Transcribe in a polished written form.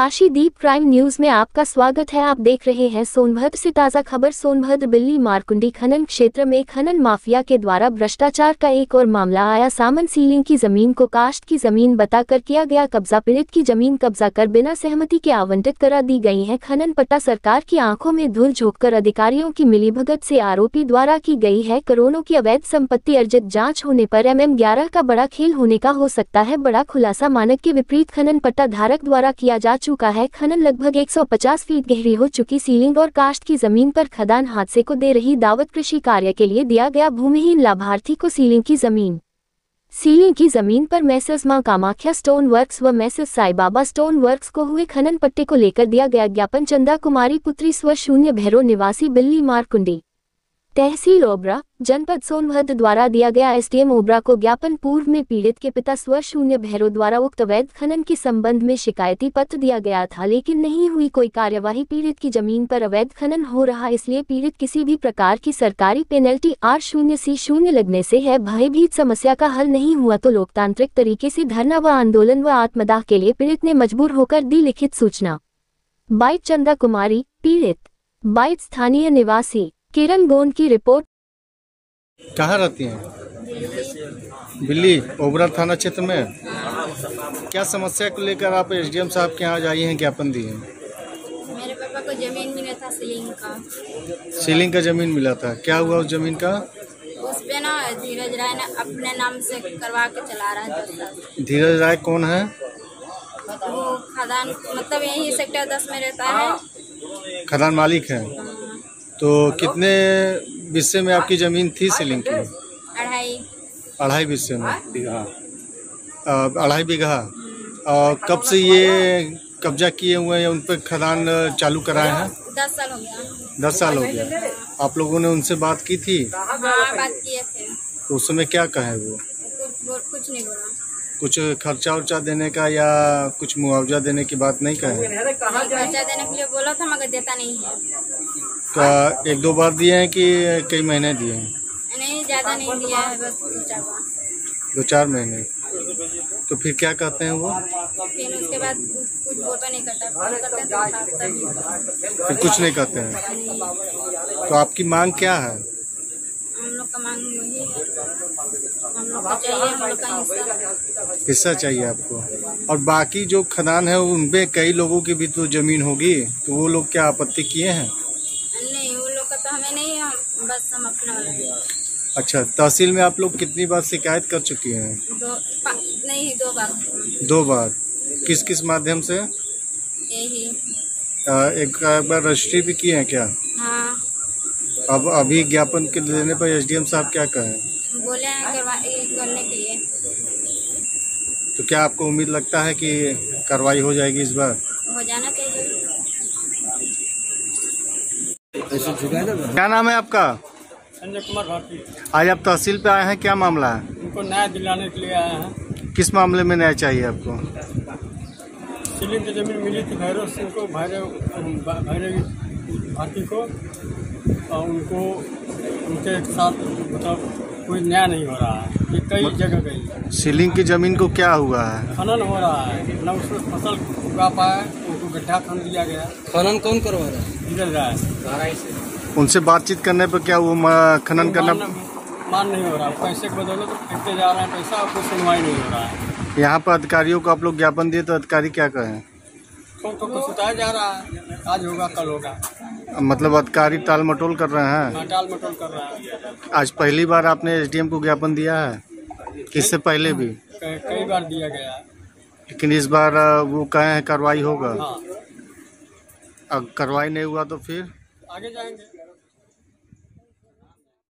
काशीदीप prime news में आपका स्वागत है। आप देख रहे हैं सोनभद्र से ताज़ा खबर। सोनभद्र बिल्ली मारकुंडी खनन क्षेत्र में खनन माफिया के द्वारा भ्रष्टाचार का एक और मामला आया सामने। सीलिंग की जमीन को कास्ट की जमीन बताकर किया गया कब्जा। पीड़ित की जमीन कब्जा कर बिना सहमति के आवंटित करा दी गई है। खनन पट्टा सरकार की आंखों में धूल झोंककर अधिकारियों की मिलीभगत से आरोपी द्वारा की गई है। करोड़ों की अवैध संपत्ति अर्जित। जाँच होने पर MM11 का बड़ा खेल होने का हो सकता है बड़ा खुलासा। मानक के विपरीत खनन पट्टा धारक द्वारा किया जा चुका है। खनन लगभग 150 फीट गहरी हो चुकी सीलिंग और कास्ट की जमीन पर खदान हादसे को दे रही दावत। कृषि कार्य के लिए दिया गया भूमिहीन लाभार्थी को सीलिंग की जमीन पर मैसेज मां कामाख्या स्टोन वर्क्स व message Sai Baba stone works को हुए खनन पट्टे को लेकर दिया गया ज्ञापन। चंदा कुमारी पुत्री स्व0 भैरो निवासी बिल्ली मारकुंडी तहसील ओबरा जनपद सोनभद्र द्वारा दिया गया। SDM ओबरा को ज्ञापन। पूर्व में पीड़ित के पिता स्व0 भैरो द्वारा उक्त अवैध खनन के संबंध में शिकायती पत्र दिया गया था लेकिन नहीं हुई कोई कार्यवाही। पीड़ित की जमीन पर अवैध खनन हो रहा इसलिए पीड़ित किसी भी प्रकार की सरकारी पेनल्टी R0C0 लगने से है भयभीत। समस्या का हल नहीं हुआ तो लोकतांत्रिक तरीके से धरना व आंदोलन व आत्मदाह के लिए पीड़ित ने मजबूर होकर दी लिखित सूचना। बाइट चंदा कुमारी पीड़ित। बाइट स्थानीय निवासी किरण गोंड की रिपोर्ट। कहाँ रहती हैं? बिल्ली ओबरा थाना क्षेत्र में। क्या समस्या को लेकर आप SDM साहब के यहाँ आई हैं, ज्ञापन दिए हैं? मेरे पापा को जमीन मिला था सीलिंग का जमीन मिला था। क्या हुआ उस जमीन का? उस पे ना धीरज राय ने अपने नाम से करवा के चला रहा है। धीरज राय कौन है? वो खदान मतलब यही सेक्टर 10 में रहता है। खदान मालिक है। तो कितने बिस्से में आपकी जमीन थी सीलिंग की? 2.5 बिस्से में। 2.5 बीघा। और कब से ये कब्जा किए हुए हैं, उन पर खदान चालू कराए हैं? 10 साल हो गया। 10 साल हो गया। आप लोगों ने उनसे बात की थी? हाँ, बात किए थे। तो उस समय क्या कहे वो? कुछ नहीं बोला। कुछ खर्चा उर्चा देने का या कुछ मुआवजा देने की बात नहीं कहे? खर्चा देने के लिए बोला था मगर देता नहीं है। का 1-2 बार दिए हैं कि कई महीने दिए हैं? नहीं, ज्यादा नहीं दिया है, बस 2-4 महीने। तो फिर क्या कहते हैं वो? फिर उसके बाद कुछ वोट नहीं करता। फिर कुछ नहीं कहते हैं। तो आपकी मांग क्या है? हम लोग का मांग वही है, हम लोग को चाहिए, हम लोग का हिस्सा चाहिए आपको। और बाकी जो खदान है उनपे कई लोगों की भी तो जमीन होगी, तो वो लोग क्या आपत्ति किए हैं? नहीं, वो लोग का तो हमें नहीं, हम बस हम अपना। अच्छा, तहसील में आप लोग कितनी बार शिकायत कर चुकी हैं? 2 बार। 2 बार। किस किस माध्यम से? यही एक बार रजिस्ट्री भी किए हैं क्या? हाँ। अब अभी ज्ञापन के देने पर SDM साहब क्या कहें? बोले हैं करने के लिए। तो क्या आपको उम्मीद लगता है कि कार्रवाई हो जाएगी इस बार? हो जाना चाहिए। क्या नाम है आपका? संजय कुमार भारती। आज आप तहसील पे आए हैं, क्या मामला है? उनको न्याय दिलाने के लिए आए हैं। किस मामले में न्याय चाहिए आपको? सीलिंग की जमीन मिली थी भैरव सिंह को, भैरव भारती को, और उनको उनके साथ मतलब कोई न्याय नहीं हो रहा है। ये कई जगह गई। सीलिंग की जमीन को क्या हुआ है? खनन हो रहा है, न उसमें फसल उगा पाए, उनको गड्ढा खन दिया गया। खनन कौन करवा रहा है? धीरज राय। उनसे बातचीत करने पर क्या वो खनन करना मान नहीं हो रहा। पैसे के बदौलत तो फेंकते जा रहे हैं पैसा, और कोई सुनवाई नहीं हो रहा है। यहाँ पर अधिकारियों को आप लोग ज्ञापन दिए तो अधिकारी क्या कहें? तो कुछ सुताया जा रहा है, आज होगा कल होगा। मतलब अधिकारी टाल मटोल कर रहे हैं? टाल मटोल कर रहा है। आज पहली बार आपने SDM को ज्ञापन दिया है? इससे पहले भी कई बार दिया गया है, लेकिन इस बार वो कहे हैं कार्रवाई होगा। हाँ। अब कार्रवाई नहीं हुआ तो फिर आगे जाएंगे।